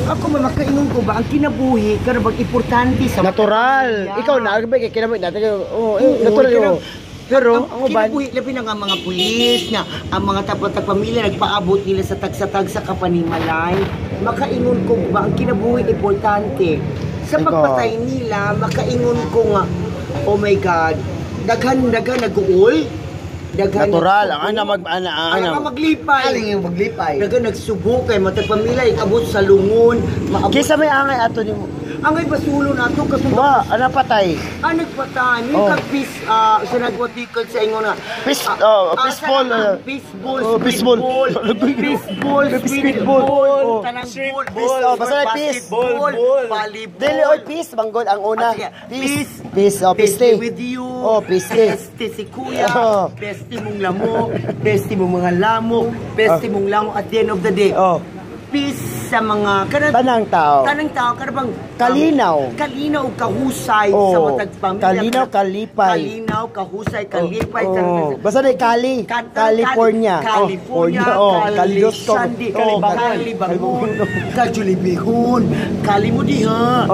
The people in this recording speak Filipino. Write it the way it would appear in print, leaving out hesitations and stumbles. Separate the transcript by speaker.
Speaker 1: Ako mamakaingon ko ba ang kinabuhi karabag importante sa
Speaker 2: natural. Ikaw na ba kay kinabuhi natin. Natural. Pero ang uban
Speaker 1: kinabuhi labi na nga mga pulis nga ang mga pamilya nagpaabot nila sa tag sa kapanimalay. Makaingon ko ba ang kinabuhi importante sa pagpatay nila. Makaingon ko nga oh my God, daghan nag-uol.
Speaker 2: Natural, ang
Speaker 1: maglipay. Aling yung maglipay. Dagan nagsubo kay matag pamilya ikabot sa lungon.
Speaker 2: Kisa may angay ato ni
Speaker 1: angay basulo nato kasud
Speaker 2: ana patay.
Speaker 1: Nagpatay mi kag sinagwatikod sa ingon na speedball tanang ball
Speaker 2: basta
Speaker 1: volleyball
Speaker 2: dili oy peace banggol ang una peace
Speaker 1: with you
Speaker 2: peace
Speaker 1: si kuya besti mong lamo besti mong mga lamo besti mong lamo at the end of the day peace sa mga
Speaker 2: tanang tao
Speaker 1: karabang
Speaker 2: kalinaw
Speaker 1: ug kahusay sa matag pamilya kalinaw kahusay kalipay
Speaker 2: basta na California
Speaker 1: Kalibangon Kajulibihon Kalimodiha